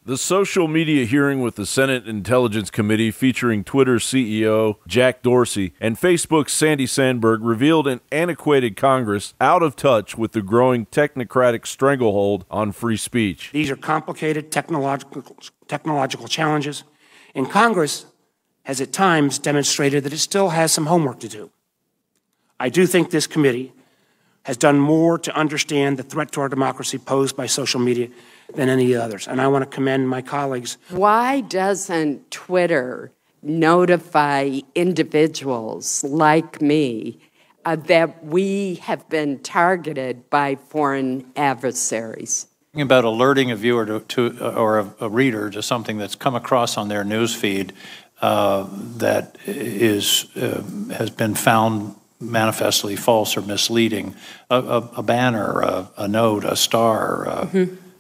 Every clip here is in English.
The social media hearing with the Senate Intelligence Committee featuring Twitter's CEO Jack Dorsey and Facebook's Sandy Sandberg revealed an antiquated Congress out of touch with the growing technocratic stranglehold on free speech. These are complicated technological challenges, and Congress has at times demonstrated that it still has some homework to do. I do think this committee has done more to understand the threat to our democracy posed by social media than any others, and I want to commend my colleagues. Why doesn't Twitter notify individuals like me that we have been targeted by foreign adversaries? About alerting a viewer or a reader to something that's come across on their news feed that has been found manifestly false or misleading, a banner, a note, a star.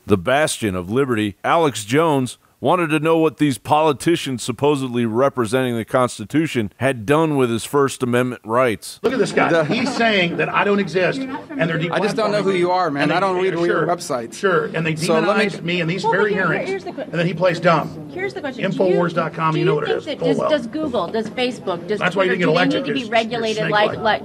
The bastion of liberty, Alex Jones, wanted to know what these politicians supposedly representing the Constitution had done with his First Amendment rights. Look at this guy. He's saying that I don't exist, and they're I just don't know who you are, man. I don't read your websites. Sure, and they demonize me in these very hearings, and then he plays dumb. Here's the question. Infowars.com, you know what it is. Does Google, does Facebook, does That's why you Twitter, didn't get elected. Do they need to be regulated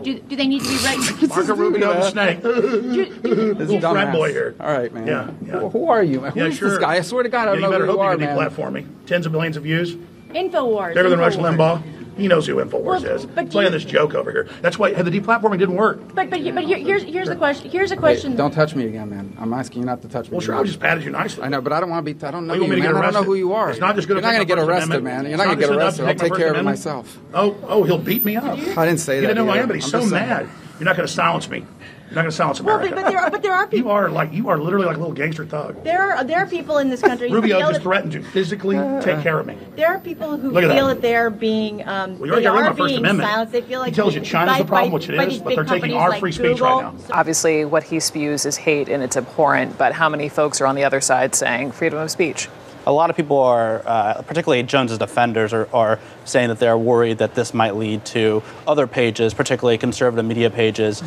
do they need to be regulated? Marco Rubio the snake. Little frat boy here. All right, man. Yeah. Well, who are you, man? Who's this guy? I swear to God, I don't know who you are, man. Platform me. Tens of millions of views. Infowars. Bigger than Rush Limbaugh. He knows who Infowars is. Playing this joke over here. That's why the deplatforming didn't work. But here's the question. Here's a question. Hey, don't touch me again, man. I'm asking you not to touch me. Well, sure, I just patted you nicely. I know, but I don't want to be. I don't know you, man. I don't know who you are. It's not just going to. You're not going to get arrested, man. You're not going to get arrested. I'll take care of it myself. Oh, he'll beat me up. I didn't say that. He didn't know who I am, but he's so mad. You're not going to silence me. You're not going to silence America. Well, but there are people. You are literally like a little gangster thug. There are people in this country. Rubio just threatened to physically take care of me. There are people who feel that they're being silenced. They feel like he tells you China's the problem, which it is, but they're taking our free speech right now. Obviously, what he spews is hate and it's abhorrent. But how many folks are on the other side saying freedom of speech? A lot of people are, particularly Jones's defenders, are saying that they're worried that this might lead to other pages, particularly conservative media pages,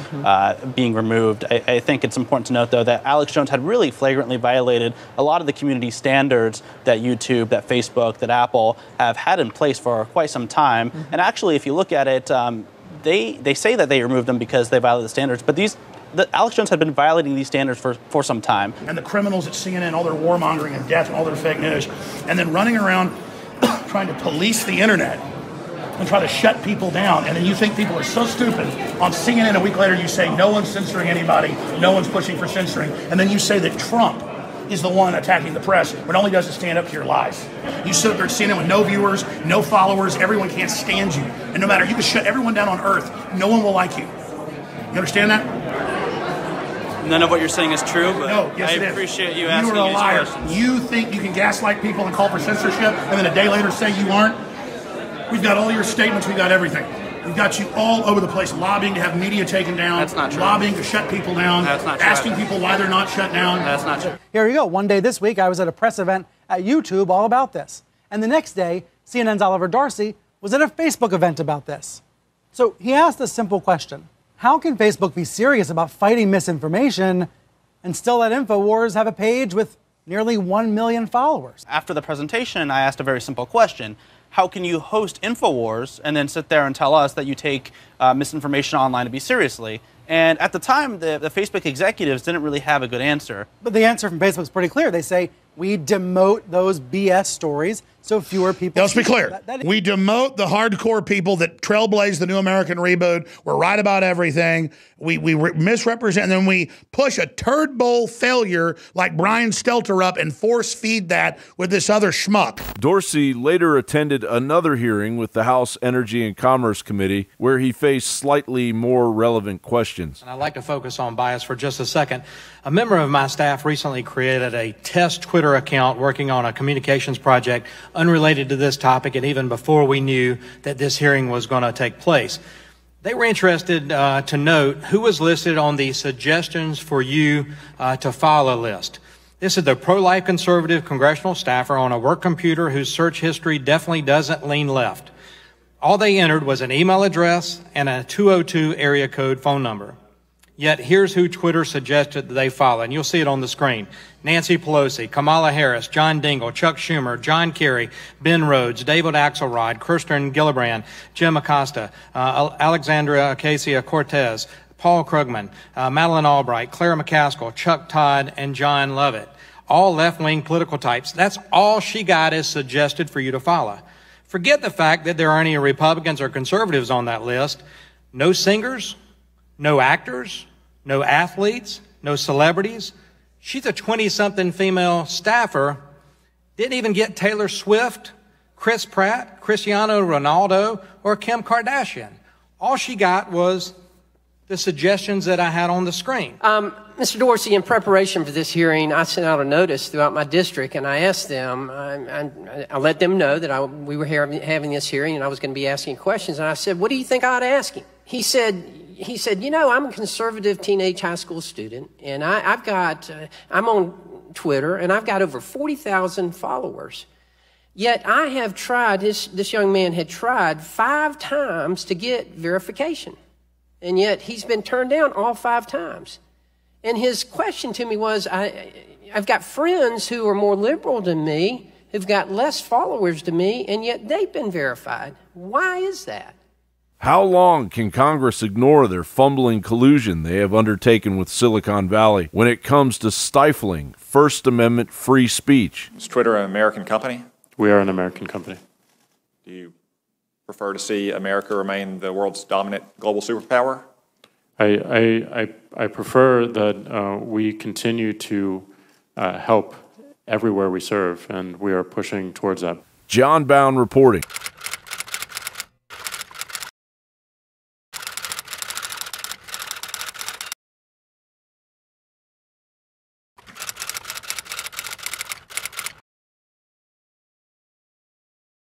being removed. I think it's important to note, though, that Alex Jones had really flagrantly violated a lot of the community standards that YouTube, that Facebook, that Apple have had in place for quite some time. And actually, if you look at it, they say that they removed them because they violated the standards, but Alex Jones had been violating these standards for some time. And the criminals at CNN, all their warmongering and death and all their fake news, and then running around trying to police the internet and try to shut people down. And then you think people are so stupid. On CNN a week later you say no one's censoring anybody, no one's pushing for censoring, and then you say that Trump is the one attacking the press when all he does is stand up to your lies. You sit up there at CNN with no viewers, no followers, everyone can't stand you. And no matter, you can shut everyone down on earth, no one will like you. You understand that? None of what you're saying is true, but no, yes, I appreciate you asking these questions. You are a liar. You think you can gaslight people and call for censorship and then a day later say you aren't? We've got all your statements, we've got everything. We've got you all over the place lobbying to have media taken down. That's not true. Lobbying to shut people down. That's not true. Asking people why they're not shut down. That's not true. Here you go. One day this week, I was at a press event at YouTube all about this. And the next day, CNN's Oliver Darcy was at a Facebook event about this. So he asked a simple question. How can Facebook be serious about fighting misinformation and still let InfoWars have a page with nearly 1 million followers? After the presentation, I asked a very simple question. How can you host InfoWars and then sit there and tell us that you take misinformation online to be seriously? And at the time, the Facebook executives didn't really have a good answer. But the answer from Facebook is pretty clear. They say, we demote those BS stories so fewer people... Let's be clear. We demote the hardcore people that trailblaze the New American Reboot. We're right about everything. We misrepresent, and then we push a turd bowl failure like Brian Stelter up and force feed that with this other schmuck. Dorsey later attended another hearing with the House Energy and Commerce Committee where he faced slightly more relevant questions. And I'd like to focus on bias for just a second. A member of my staff recently created a test Twitter account working on a communications project unrelated to this topic, and even before we knew that this hearing was going to take place. They were interested to note who was listed on the suggestions for you to follow list. This is the pro-life conservative congressional staffer on a work computer whose search history definitely doesn't lean left. All they entered was an email address and a 202 area code phone number. Yet here's who Twitter suggested that they follow, and you'll see it on the screen. Nancy Pelosi, Kamala Harris, John Dingell, Chuck Schumer, John Kerry, Ben Rhodes, David Axelrod, Kirsten Gillibrand, Jim Acosta, Alexandria Ocasio-Cortez, Paul Krugman, Madeleine Albright, Claire McCaskill, Chuck Todd, and John Lovett. All left-wing political types. That's all she got as suggested for you to follow. Forget the fact that there aren't any Republicans or conservatives on that list. No singers, no actors, no athletes, no celebrities. She's a 20-something female staffer. Didn't even get Taylor Swift, Chris Pratt, Cristiano Ronaldo, or Kim Kardashian. All she got was the suggestions that I had on the screen. Mr. Dorsey, in preparation for this hearing, I sent out a notice throughout my district, and I asked them, I let them know that we were having this hearing and I was going to be asking questions, and I said, what do you think I ought to ask him? He said, you know, I'm a conservative teenage high school student, and I'm on Twitter, and I've got over 40,000 followers. Yet I have tried, this young man had tried 5 times to get verification. And yet he's been turned down all 5 times. And his question to me was, I've got friends who are more liberal than me, who've got less followers than me, and yet they've been verified. Why is that? How long can Congress ignore their fumbling collusion they have undertaken with Silicon Valley when it comes to stifling First Amendment free speech? Is Twitter an American company? We are an American company. Do you prefer to see America remain the world's dominant global superpower? I prefer that we continue to help everywhere we serve, and we are pushing towards that. John Bound reporting.